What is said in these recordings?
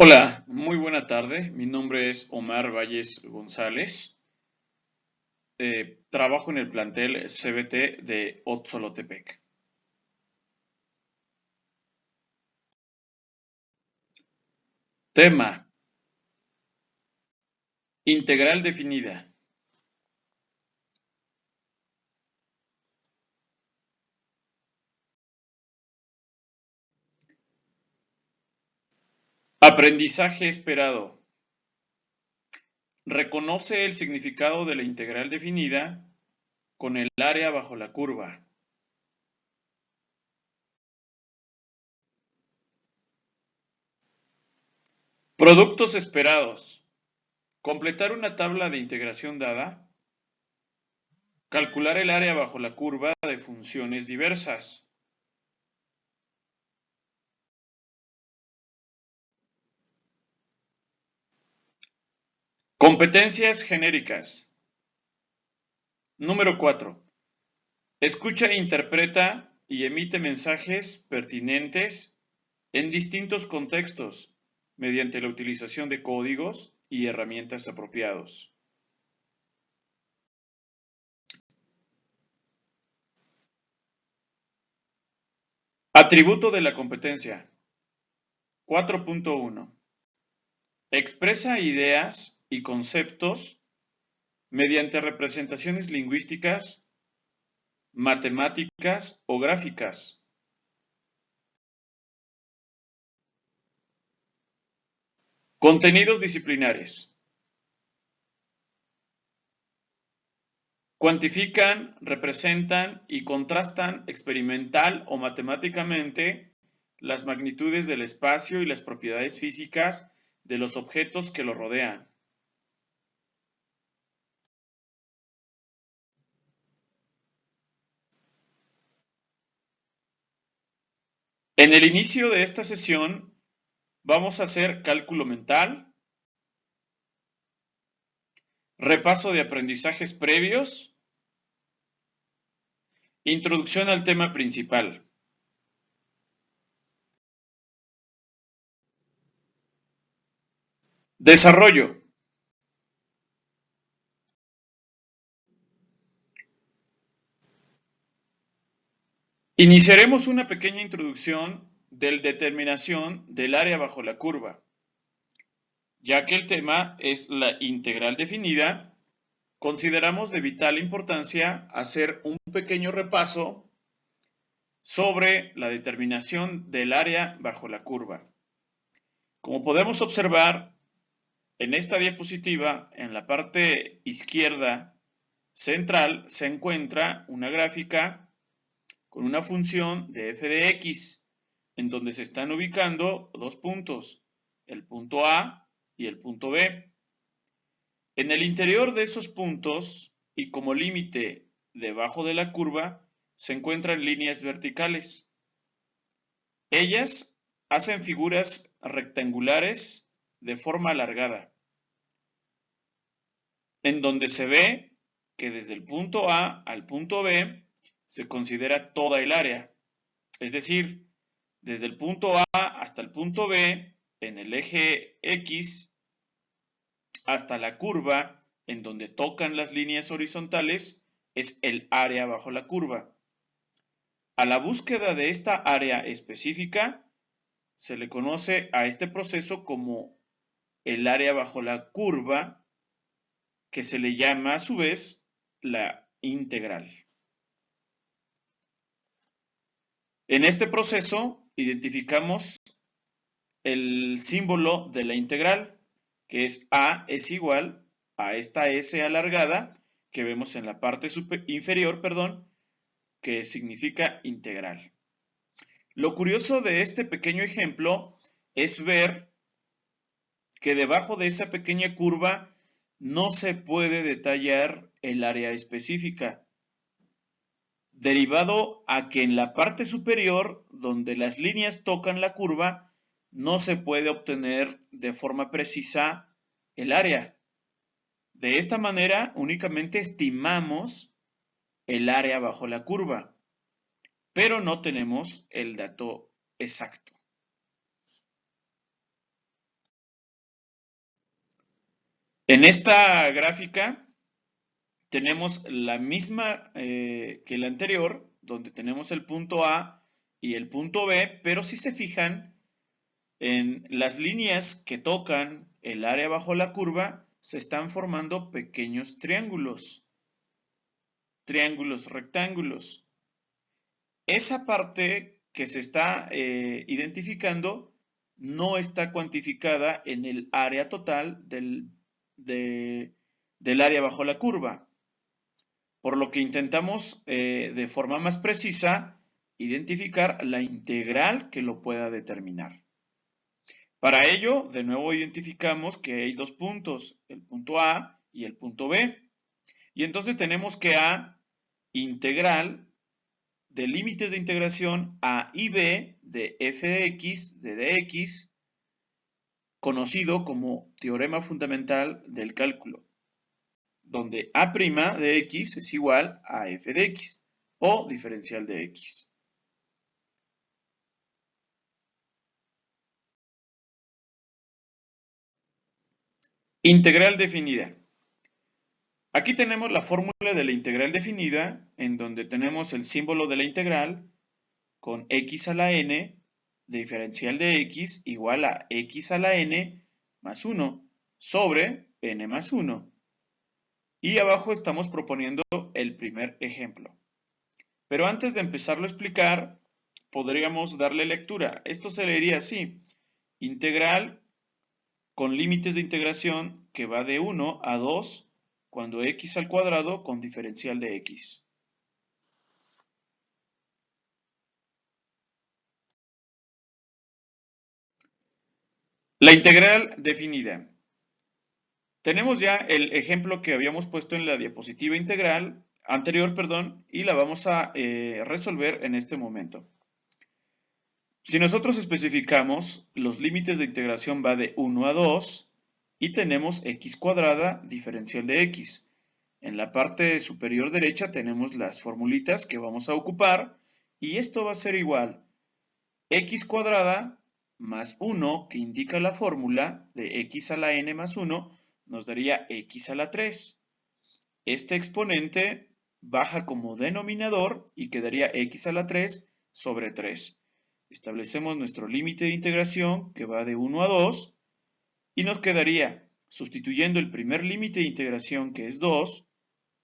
Hola, muy buena tarde. Mi nombre es Omar Valles González. Trabajo en el plantel CBT de Otzolotepec. Tema: integral definida. Aprendizaje esperado. Reconoce el significado de la integral definida con el área bajo la curva. Productos esperados. Completar una tabla de integración dada. Calcular el área bajo la curva de funciones diversas. Competencias genéricas. Número 4. Escucha e interpreta y emite mensajes pertinentes en distintos contextos mediante la utilización de códigos y herramientas apropiados. Atributo de la competencia. 4.1. Expresa ideas y conceptos mediante representaciones lingüísticas, matemáticas o gráficas. Contenidos disciplinares. Cuantifican, representan y contrastan experimental o matemáticamente las magnitudes del espacio y las propiedades físicas de los objetos que lo rodean. En el inicio de esta sesión vamos a hacer cálculo mental, repaso de aprendizajes previos, introducción al tema principal. Desarrollo. Iniciaremos una pequeña introducción del determinación del área bajo la curva. Ya que el tema es la integral definida, consideramos de vital importancia hacer un pequeño repaso sobre la determinación del área bajo la curva. Como podemos observar en esta diapositiva, en la parte izquierda central se encuentra una gráfica con una función de f de x, en donde se están ubicando dos puntos, el punto A y el punto B. En el interior de esos puntos y como límite debajo de la curva se encuentran líneas verticales. Ellas hacen figuras rectangulares de forma alargada, en donde se ve que desde el punto A al punto B se considera toda el área, es decir, desde el punto A hasta el punto B en el eje X hasta la curva en donde tocan las líneas horizontales es el área bajo la curva. A la búsqueda de esta área específica se le conoce a este proceso como el área bajo la curva, que se le llama a su vez la integral. En este proceso identificamos el símbolo de la integral, que es A es igual a esta S alargada que vemos en la parte inferior, que significa integral. Lo curioso de este pequeño ejemplo es ver que debajo de esa pequeña curva no se puede detallar el área específica, derivado a que en la parte superior, donde las líneas tocan la curva, no se puede obtener de forma precisa el área. De esta manera, únicamente estimamos el área bajo la curva, pero no tenemos el dato exacto. En esta gráfica tenemos la misma que la anterior, donde tenemos el punto A y el punto B, pero si se fijan, en las líneas que tocan el área bajo la curva, se están formando pequeños triángulos, rectángulos. Esa parte que se está identificando no está cuantificada en el área total del área bajo la curva. Por lo que intentamos de forma más precisa identificar la integral que lo pueda determinar. Para ello, de nuevo identificamos que hay dos puntos, el punto A y el punto B. Y entonces tenemos que A, integral de límites de integración A y B de f de x de dx, conocido como teorema fundamental del cálculo, donde A' de x es igual a f de x, o diferencial de x. Integral definida. Aquí tenemos la fórmula de la integral definida, en donde tenemos el símbolo de la integral con x a la n, diferencial de x igual a x a la n más 1 sobre n más 1. Y abajo estamos proponiendo el primer ejemplo. Pero antes de empezarlo a explicar, podríamos darle lectura. Esto se leería así: integral con límites de integración que va de 1 a 2 cuando x al cuadrado con diferencial de x. La integral definida. Tenemos ya el ejemplo que habíamos puesto en la diapositiva anterior, y la vamos a resolver en este momento. Si nosotros especificamos, los límites de integración va de 1 a 2 y tenemos x cuadrada diferencial de x. En la parte superior derecha tenemos las formulitas que vamos a ocupar y esto va a ser igual x cuadrada más 1, que indica la fórmula de x a la n más 1, nos daría x a la 3. Este exponente baja como denominador y quedaría x a la 3 sobre 3. Establecemos nuestro límite de integración que va de 1 a 2 y nos quedaría, sustituyendo el primer límite de integración que es 2,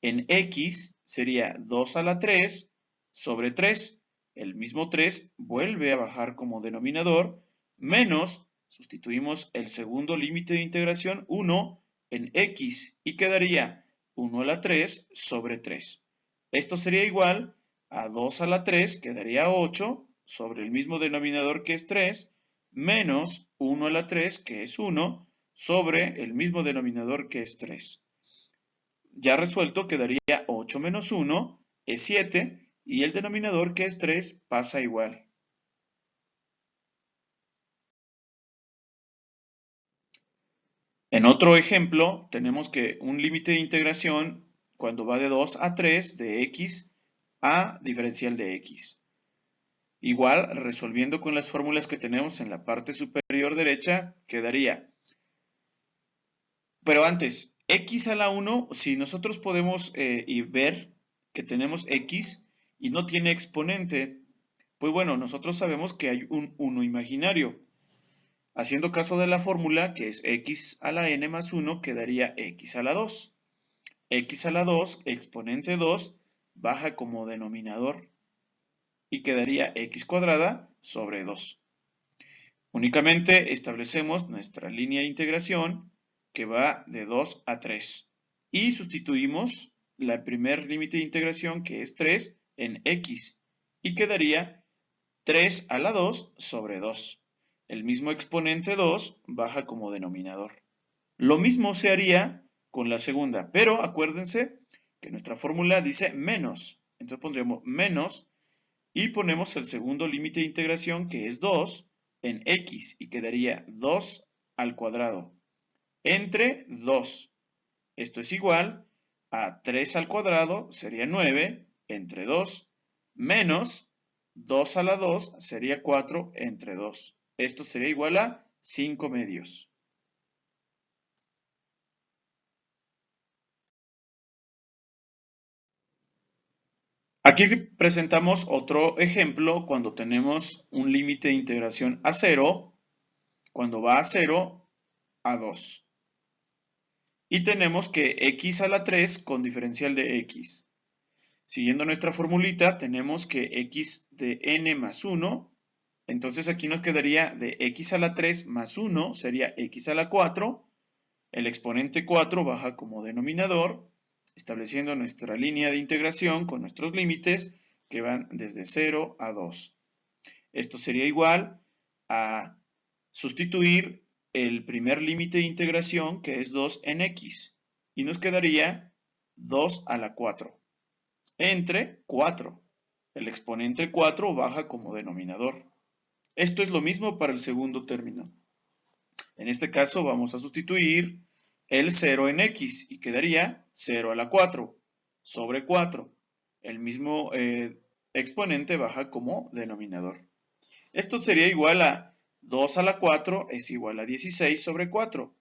en x sería 2 a la 3 sobre 3. El mismo 3 vuelve a bajar como denominador, menos, sustituimos el segundo límite de integración 1 en x y quedaría 1 a la 3 sobre 3. Esto sería igual a 2 a la 3, quedaría 8, sobre el mismo denominador que es 3, menos 1 a la 3, que es 1, sobre el mismo denominador que es 3. Ya resuelto quedaría 8 menos 1 es 7 y el denominador que es 3 pasa igual. En otro ejemplo tenemos que un límite de integración cuando va de 2 a 3 de x a diferencial de x. Igual, resolviendo con las fórmulas que tenemos en la parte superior derecha, quedaría. Pero antes, x a la 1, si nosotros podemos ver que tenemos x y no tiene exponente, pues bueno, nosotros sabemos que hay un 1 imaginario. Haciendo caso de la fórmula, que es x a la n más 1, quedaría x a la 2. X a la 2, exponente 2, baja como denominador y quedaría x cuadrada sobre 2. Únicamente establecemos nuestra línea de integración que va de 2 a 3 y sustituimos la primer límite de integración que es 3 en x y quedaría 3 a la 2 sobre 2. El mismo exponente 2 baja como denominador. Lo mismo se haría con la segunda, pero acuérdense que nuestra fórmula dice menos. Entonces pondríamos menos y ponemos el segundo límite de integración que es 2 en x y quedaría 2 al cuadrado entre 2. Esto es igual a 3 al cuadrado sería 9 entre 2 menos 2 a la 2 sería 4 entre 2. Esto sería igual a 5 medios. Aquí presentamos otro ejemplo cuando tenemos un límite de integración a 0, cuando va a 0 a 2. Y tenemos que x a la 3 con diferencial de x. Siguiendo nuestra formulita, tenemos que x de n más 1, entonces aquí nos quedaría de x a la 3 más 1, sería x a la 4, el exponente 4 baja como denominador, estableciendo nuestra línea de integración con nuestros límites que van desde 0 a 2. Esto sería igual a sustituir el primer límite de integración, que es 2 en x, y nos quedaría 2 a la 4 entre 4. El exponente 4 baja como denominador. Esto es lo mismo para el segundo término. En este caso vamos a sustituir el 0 en x y quedaría 0 a la 4 sobre 4. El mismo exponente baja como denominador. Esto sería igual a 2 a la 4 es igual a 16 sobre 4,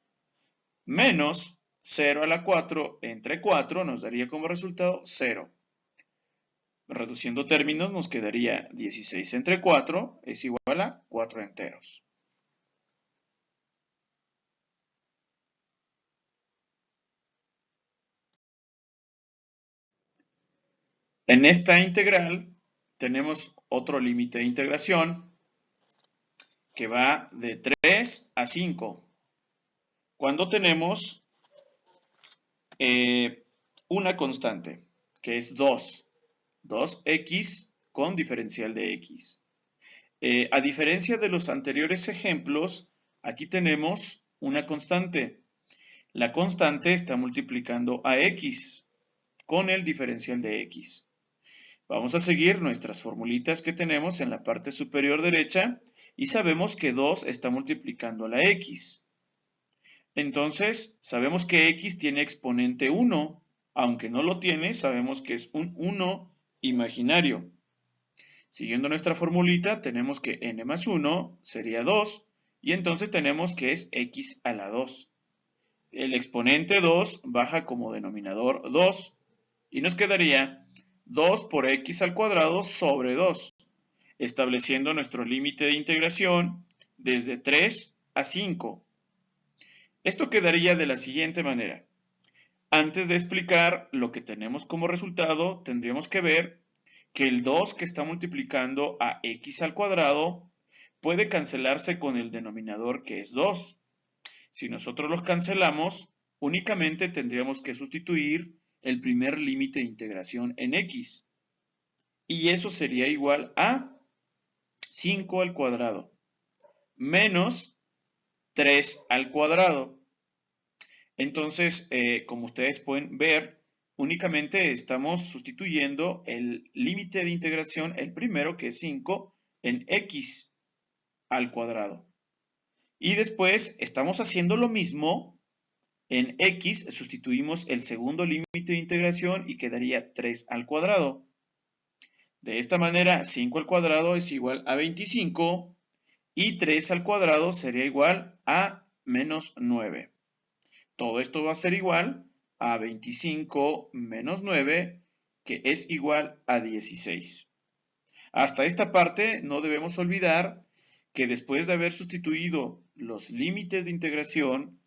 menos 0 a la 4 entre 4 nos daría como resultado 0. Reduciendo términos nos quedaría 16 entre 4 es igual a 4 enteros. En esta integral tenemos otro límite de integración que va de 3 a 5. Cuando tenemos una constante que es 2, 2x con diferencial de x. A diferencia de los anteriores ejemplos, aquí tenemos una constante. La constante está multiplicando a x con el diferencial de x. Vamos a seguir nuestras formulitas que tenemos en la parte superior derecha y sabemos que 2 está multiplicando a la x. Entonces, sabemos que x tiene exponente 1. Aunque no lo tiene, sabemos que es un 1 imaginario. Siguiendo nuestra formulita, tenemos que n más 1 sería 2, y entonces tenemos que es x a la 2. El exponente 2 baja como denominador 2, y nos quedaría 2 por x al cuadrado sobre 2, estableciendo nuestro límite de integración desde 3 a 5. Esto quedaría de la siguiente manera. Antes de explicar lo que tenemos como resultado, tendríamos que ver que el 2 que está multiplicando a x al cuadrado puede cancelarse con el denominador que es 2. Si nosotros los cancelamos, únicamente tendríamos que sustituir el primer límite de integración en x. Y eso sería igual a 5 al cuadrado menos 3 al cuadrado. Entonces, como ustedes pueden ver, únicamente estamos sustituyendo el límite de integración, el primero que es 5, en x al cuadrado. Y después estamos haciendo lo mismo en x, sustituimos el segundo límite de integración y quedaría 3 al cuadrado. De esta manera, 5 al cuadrado es igual a 25 y 3 al cuadrado sería igual a menos 9. Todo esto va a ser igual a 25 menos 9, que es igual a 16. Hasta esta parte no debemos olvidar que después de haber sustituido los límites de integración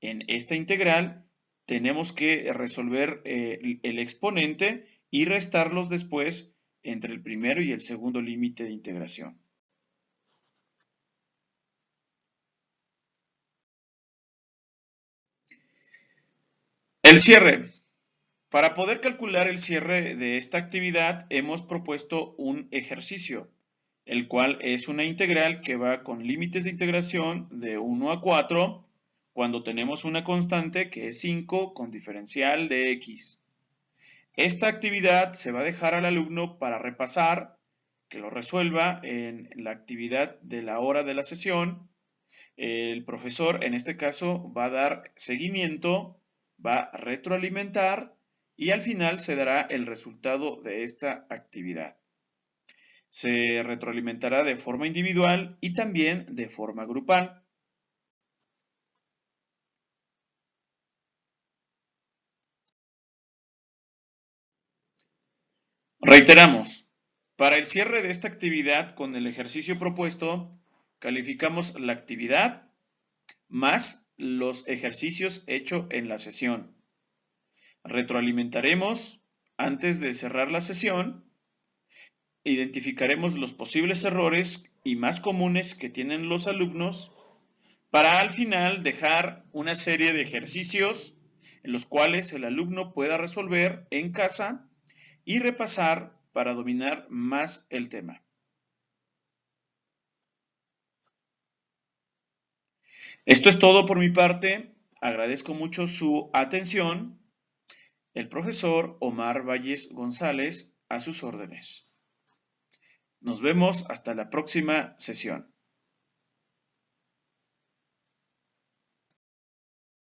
en esta integral, tenemos que resolver el exponente y restarlos después entre el primero y el segundo límite de integración. El cierre. Para poder calcular el cierre de esta actividad, hemos propuesto un ejercicio, el cual es una integral que va con límites de integración de 1 a 4, cuando tenemos una constante que es 5 con diferencial de x. Esta actividad se va a dejar al alumno para repasar, que lo resuelva en la actividad de la hora de la sesión. El profesor, en este caso, va a dar seguimiento, va a retroalimentar y al final se dará el resultado de esta actividad. Se retroalimentará de forma individual y también de forma grupal. Reiteramos, para el cierre de esta actividad con el ejercicio propuesto, calificamos la actividad más los ejercicios hechos en la sesión. Retroalimentaremos antes de cerrar la sesión, identificaremos los posibles errores y más comunes que tienen los alumnos para al final dejar una serie de ejercicios en los cuales el alumno pueda resolver en casa y repasar para dominar más el tema. Esto es todo por mi parte. Agradezco mucho su atención. El profesor Omar Valles González, a sus órdenes. Nos vemos hasta la próxima sesión.